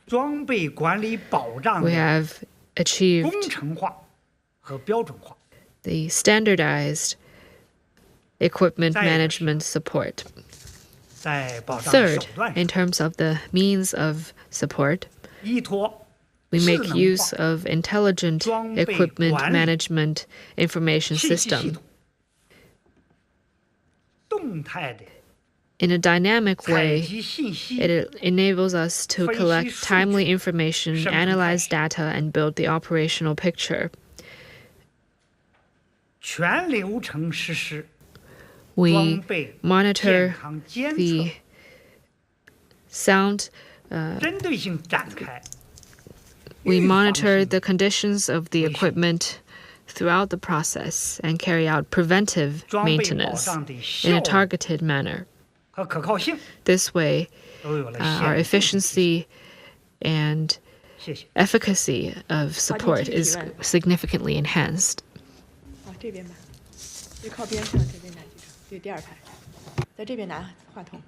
装备管理保障 We 的 have achieved 工程化和标准化。 the standardized equipment 再一个是 management support. 在保障的 Third, 手段 in 上， terms of the means of support, 依托 we 智 make 能 use 化 of intelligent 装备 equipment 管理 management information 信息系 system, 统， In a dynamic way, it enables us to collect timely information, analyze data, and build the operational picture. We monitor the sound. We monitor the conditions of the equipment throughout the process and carry out preventive maintenance in a targeted manner. This way, our efficiency and efficacy of support is significantly enhanced. 这边吧，就靠边上这边男记者，对，第二排，在这边拿话筒。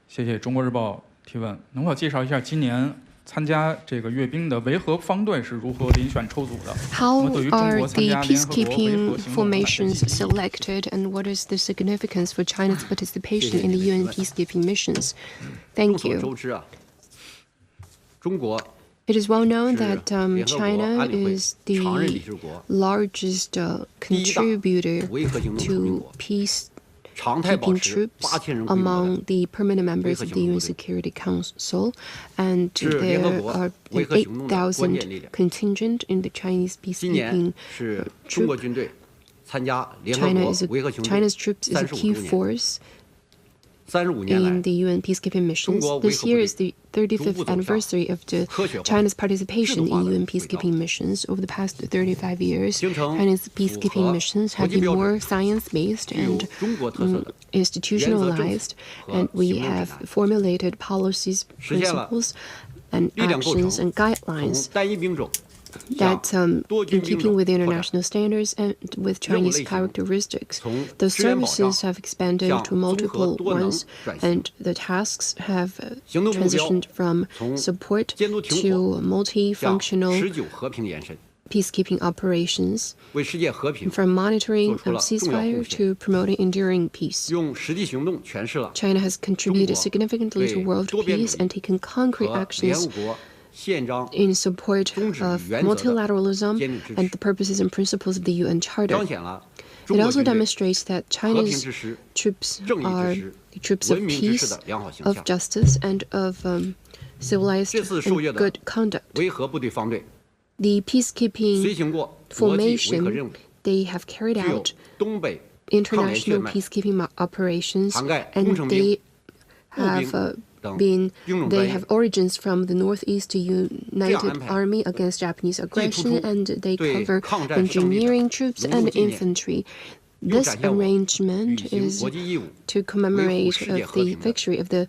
谢谢中国日报提问，能否介绍一下今年参加这个阅兵的维和方队是如何遴选抽组的？ How are the peacekeeping formations selected, and what is the significance for China's participation in the UN peacekeeping missions? Thank you. It is well known that China is the largest contributor to peacekeeping troops among the permanent members of the UN Security Council, and there are an 8,000 contingent in the Chinese peacekeeping troop. China's troops is a key force in the UN peacekeeping missions. This year is the 35th anniversary of China's participation in UN peacekeeping missions. Over the past 35 years, China's peacekeeping missions have been more science-based and institutionalized, and we have formulated policies, principles, and actions and guidelines that, in keeping with international standards and with Chinese characteristics, the services have expanded to multiple ones, and the tasks have transitioned from support to multifunctional peacekeeping operations, from monitoring ceasefire to promoting enduring peace. China has contributed significantly to world peace and taken concrete actions in support of multilateralism and the purposes and principles of the UN Charter. It also demonstrates that China's troops are the troops of peace, of justice, and of civilized and good conduct. The peacekeeping formation, they have carried out international peacekeeping operations, and they have origins from the Northeast United Army against Japanese aggression, and they cover engineering troops and infantry. This arrangement is to commemorate the victory of the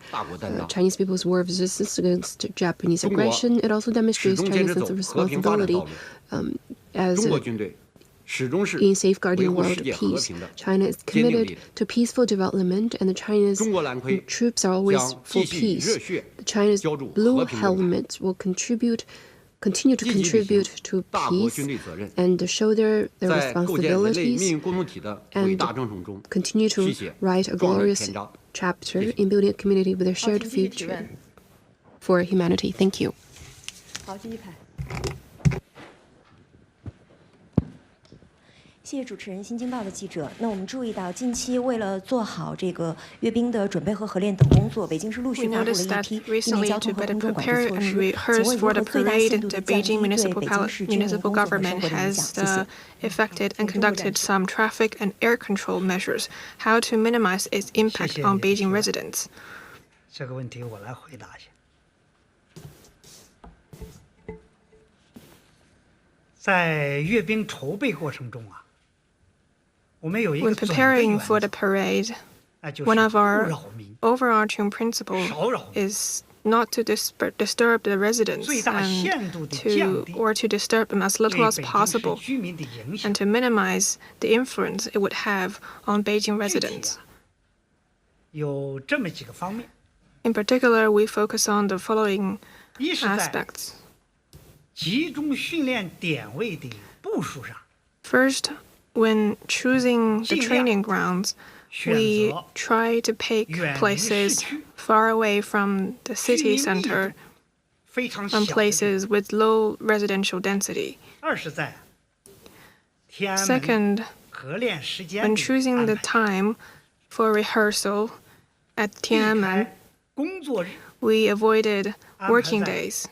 Chinese People's War of Resistance against Japanese aggression. It also demonstrates China's sense of responsibility in safeguarding world peace. Continue is committed to peaceful development, and the Chinese troops are always for peace. China's blue helmets will continue to contribute to peace and show their responsibilities and continue to write a glorious chapter in building a community with a shared future for humanity. Thank you. 谢谢主持人，新京报的记者。那我们注意到，近期为了做好这个阅兵的准备和合练等工作，北京市陆续发布了一批地面交通和公众管制措施。请问如何最大限度地降低对北京市军用公共交通生活的影响？谢谢。 effected and conducted some traffic and air control measures. How to minimize its impact on Beijing residents? 这个问题我来回答一下。在阅兵筹备过程中啊，我们有一个 When preparing for the parade, one of our overarching principles is not to disturb the residents and to disturb them as little as possible, and to minimize the influence it would have on Beijing residents. 有这么几个方面。 In particular, we focus on the following aspects. 集中训练点位的部署上。 First, when choosing the training grounds, we try to pick places far away from the city center and places with low residential density. Second, when choosing the time for rehearsal at Tiananmen. We avoided working days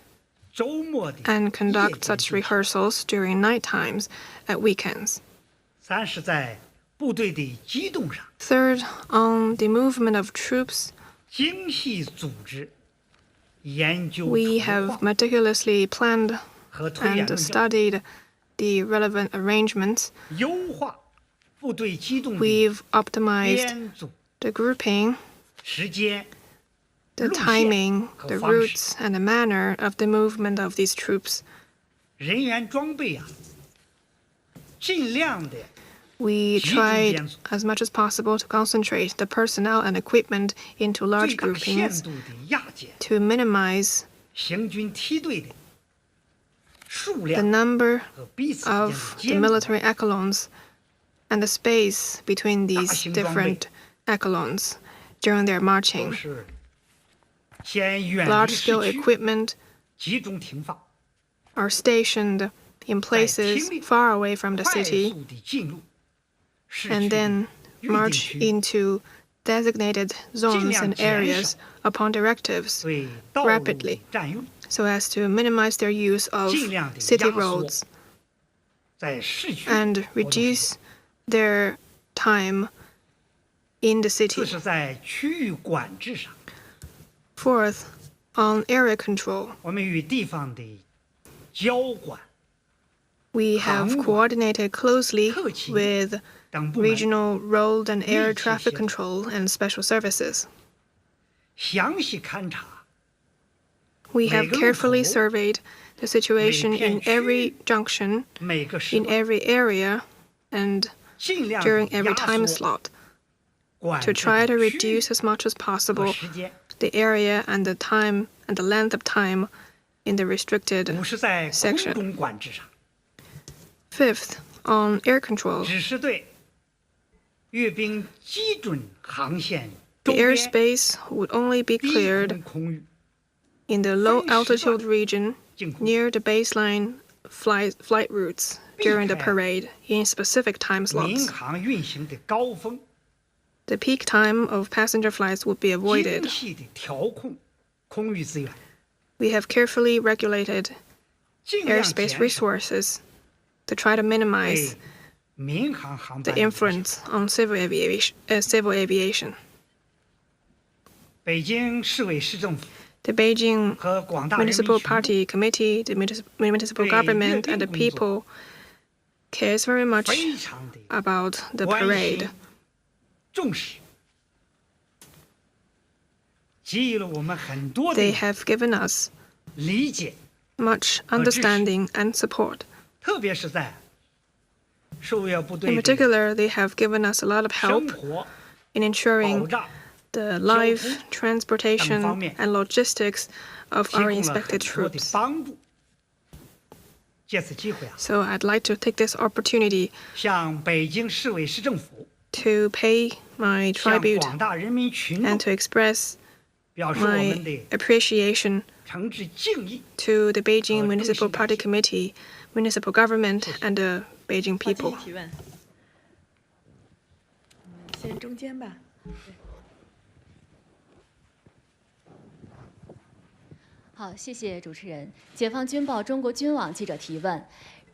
and conduct such rehearsals during night times at weekends. Third, on the movement of troops, we have meticulously planned and studied the relevant arrangements. We've optimized the grouping, the timing, the routes, and the manner of the movement of these troops. We tried as much as possible to concentrate the personnel and equipment into large groupings to minimize the number of the military echelons and the space between these different echelons during their marching. Large-scale equipment are stationed in places far away from the city and then march into designated zones and areas upon directives rapidly so as to minimize their use of city roads and reduce their time in the city. Fourth, on area control, we have coordinated closely with regional road and air traffic control and special services. We have carefully surveyed the situation in every junction, in every area, and during every time slot to try to reduce as much as possible the area and the time and the length of time in the restricted section. Fifth, on air control, the airspace would only be cleared in the low-altitude region near the baseline flight routes during the parade in specific time slots. The peak time of passenger flights would be avoided. We have carefully regulated airspace resources to try to minimize the influence on civil aviation. The Beijing Municipal Party Committee, the municipal government, and the people cares very much about the parade. They have given us much understanding and support. In particular, they have given us a lot of help in ensuring the life, transportation, and logistics of our inspected troops. So I'd like to take this opportunity to pay my tribute and to express my appreciation to the Beijing Municipal Party Committee, municipal government, and the Beijing people. 先中间吧。好，谢谢主持人。解放军报中国军网记者提问：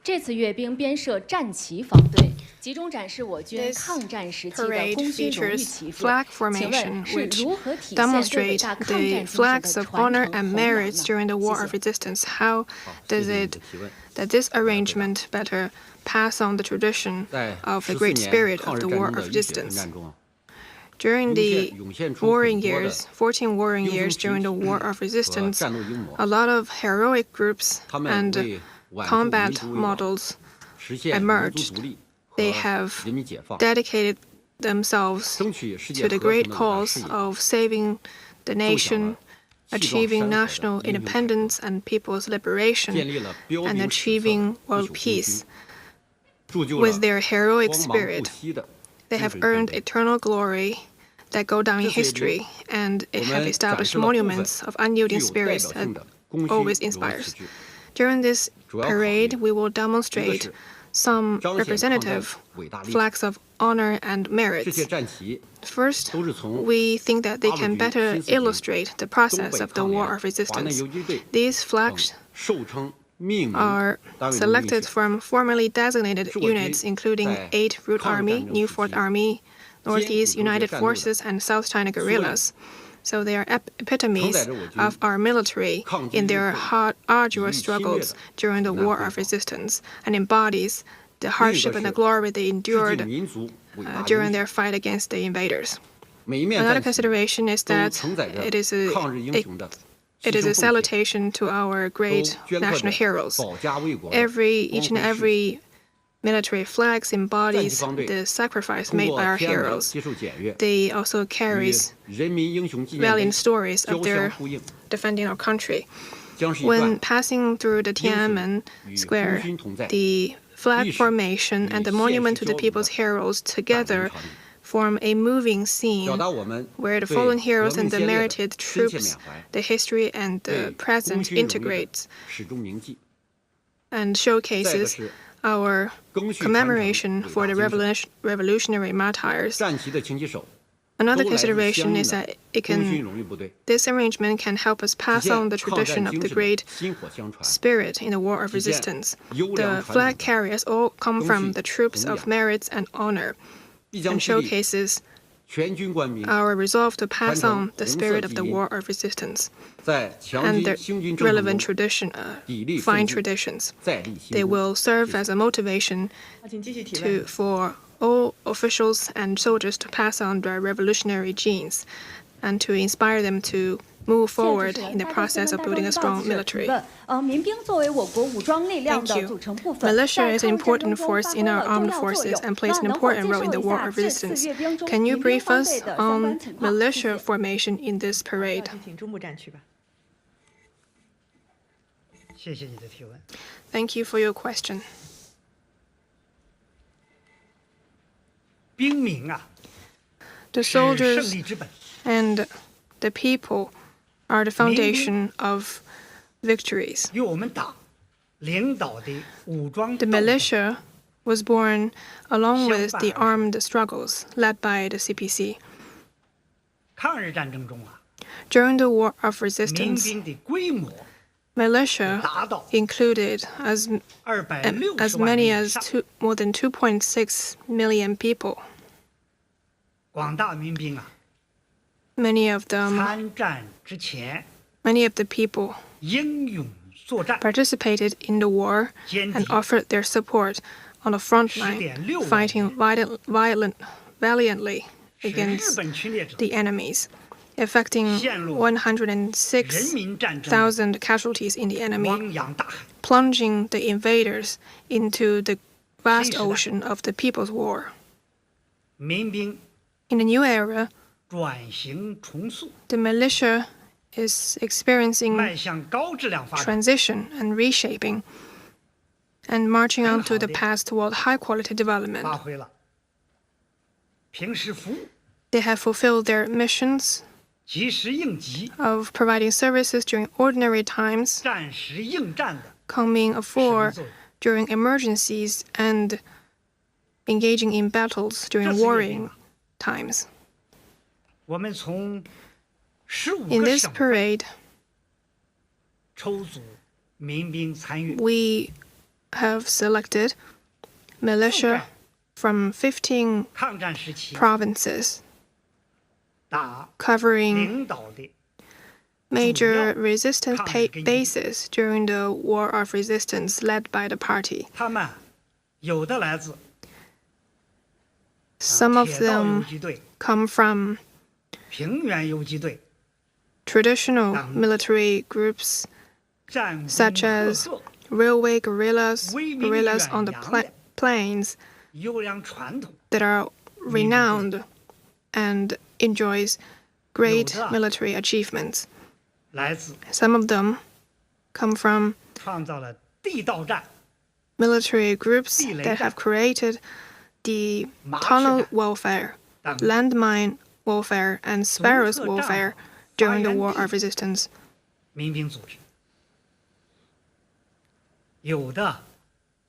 这次阅兵编设战旗防队，集中展示我军抗战时期的功勋荣誉旗帜。请问是如何体现对伟大抗战精神的传承弘扬呢？ during the War of Resistance. How does this arrangement better pass on the tradition of the great spirit of the War of Resistance? During the warring years, 14 warring years during the War of Resistance, a lot of heroic groups and combat models emerged. They have dedicated themselves to the great cause of saving the nation, achieving national independence and people's liberation, and achieving world peace. With their heroic spirit, they have earned eternal glory that go down in history and have established monuments of unyielding spirits that always inspires. During this parade, we will demonstrate some representative flags of honor and merit. First, we think that they can better illustrate the process of the War of Resistance. These flags are selected from formally designated units, including 8th Route Army, New Fourth Army, Northeast United Forces, and South China Guerrillas. So they are epitomes of our military in their hard, arduous struggles during the War of Resistance, and embodies the hardship and the glory they endured during their fight against the invaders. Another consideration is that it is a salutation to our great national heroes. Each and every military flags embodies the sacrifice made by our heroes. They also carry valiant stories of their defending our country. When passing through the Tiananmen Square, the flag formation and the monument to the people's heroes together form a moving scene where the fallen heroes and the merited troops, the history and the present integrates and showcases our commemoration for the revolutionary martyrs. Another consideration is that this arrangement can help us pass on the tradition of the great spirit in the War of Resistance. The flag carriers all come from the troops of merits and honor, and showcases our resolve to pass on the spirit of the War of Resistance and the relevant fine traditions. They will serve as a motivation for all officials and soldiers to pass on their revolutionary genes and to inspire them to move forward in the process of building a strong military. Thank you. Militia is an important force in our armed forces and plays an important role in the War of Resistance. Can you brief us on militia formation in this parade? Thank you for your question. The soldiers and the people are the foundation of victories. The militia was born along with the armed struggles led by the CPC. During the War of Resistance, militia included as many as more than 2.6 million people. Many of the people participated in the war and offered their support on the front line, fighting valiantly against the enemies, affecting 106,000 casualties in the enemy, plunging the invaders into the vast ocean of the People's War. In the new era, the militia is experiencing transition and reshaping and marching on to the path toward high-quality development. They have fulfilled their missions of providing services during ordinary times, coming afore during emergencies, and engaging in battles during warring times. In this parade, we have selected militia from 15 provinces, covering major resistance bases during the War of Resistance led by the party. Some of them come from traditional military groups such as railway guerrillas, guerrillas on the plains that are renowned and enjoys great military achievements. Some of them come from military groups that have created the tunnel warfare, landmine warfare, and sparrows warfare during the War of Resistance.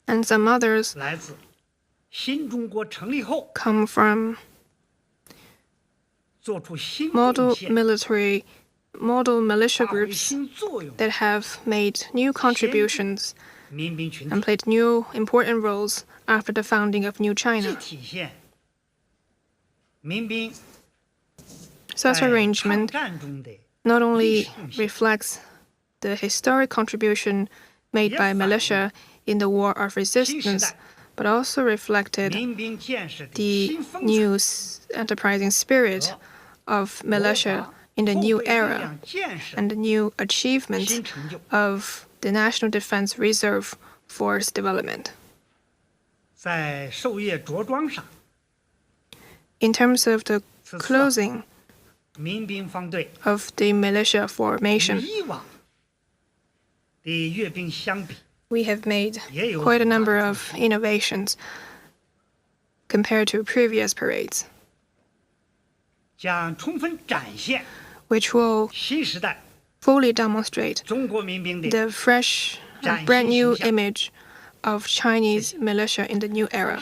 and some others come from model militia groups that have made new contributions and played new important roles after the founding of New China. Such arrangement not only reflects the historic contribution made by militia in the War of Resistance, but also reflected the new enterprising spirit of militia in the new era and the new achievements of the National Defense Reserve Force development. In terms of the closing of the militia formation, we have made quite a number of innovations compared to previous parades, which will fully demonstrate the fresh and brand new image of Chinese militia in the new era.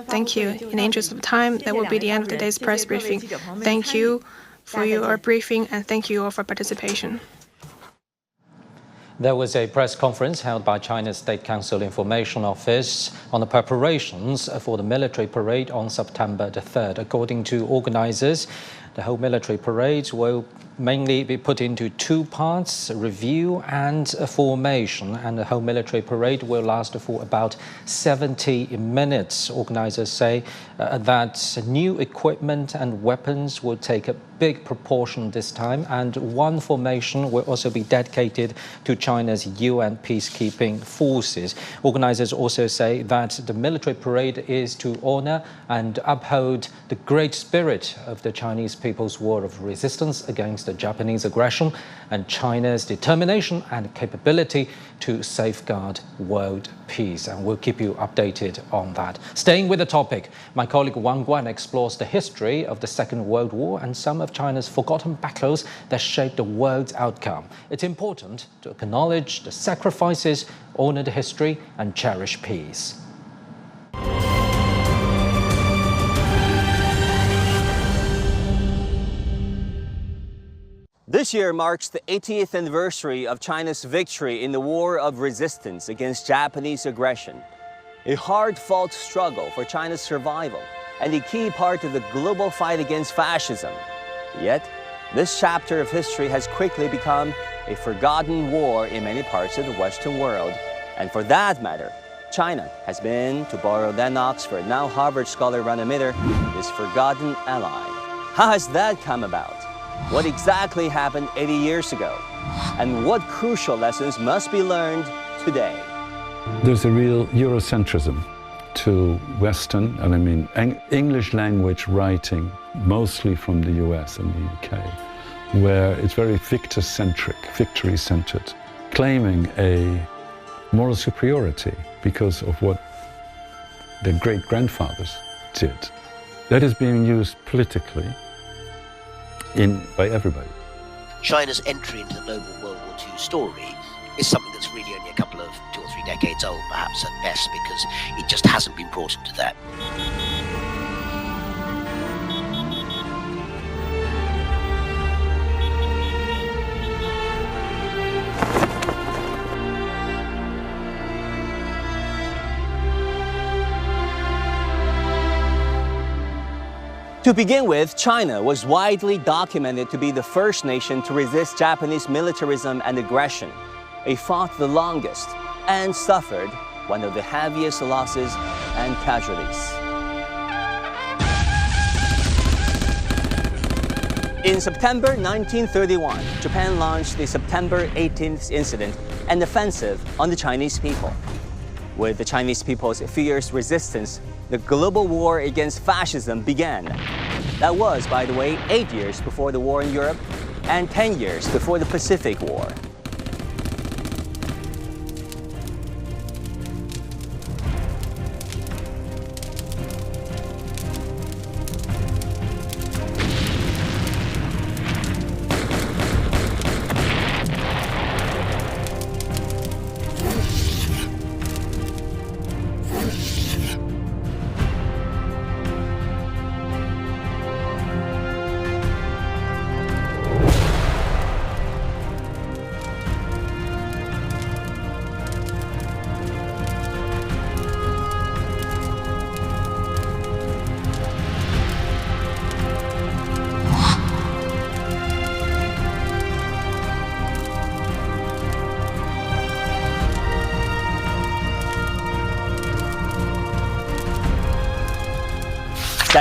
Thank you. In the interest of time, that will be the end of today's press briefing. Thank you for your briefing, and thank you all for participation. There was a press conference held by China's State Council Information Office on the preparations for the military parade on September the 3rd. According to organizers, the whole military parade will mainly be put into two parts, review and formation, and the whole military parade will last for about 70 minutes. Organizers say that new equipment and weapons will take a big proportion this time, and one formation will also be dedicated to China's UN peacekeeping forces. Organizers also say that the military parade is to honor and uphold the great spirit of the Chinese People's War of Resistance against the Japanese aggression and China's determination and capability to safeguard world peace. And we'll keep you updated on that. Staying with the topic, my colleague Wang Guan explores the history of the Second World War and some of China's forgotten battles that shaped the world's outcome. It's important to acknowledge the sacrifices, honor the history, and cherish peace. This year marks the 80th anniversary of China's victory in the War of Resistance against Japanese aggression, a hard-fought struggle for China's survival and a key part of the global fight against fascism. Yet, this chapter of history has quickly become a forgotten war in many parts of the Western world. And for that matter, China has been, to borrow then Oxford, now Harvard scholar Rana Mitter, this forgotten ally. How has that come about? What exactly happened 80 years ago? And what crucial lessons must be learned today? There's a real Eurocentrism to Western, and I mean English language writing, mostly from the US and the UK, where it's very victor-centric, victory-centered, claiming a moral superiority because of what their great-grandfathers did. That is being used politically by everybody. China's entry into the global World War II story is something that's really only a couple of 2 or 3 decades old, perhaps at best, because it just hasn't been brought into that. To begin with, China was widely documented to be the first nation to resist Japanese militarism and aggression. It fought the longest and suffered one of the heaviest losses and casualties. In September 1931, Japan launched the September 18th incident, an offensive on the Chinese people. With the Chinese people's fierce resistance, the global war against fascism began. That was, by the way, 8 years before the war in Europe and 10 years before the Pacific War.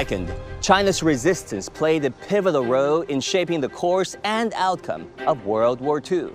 Second, China's resistance played a pivotal role in shaping the course and outcome of World War II.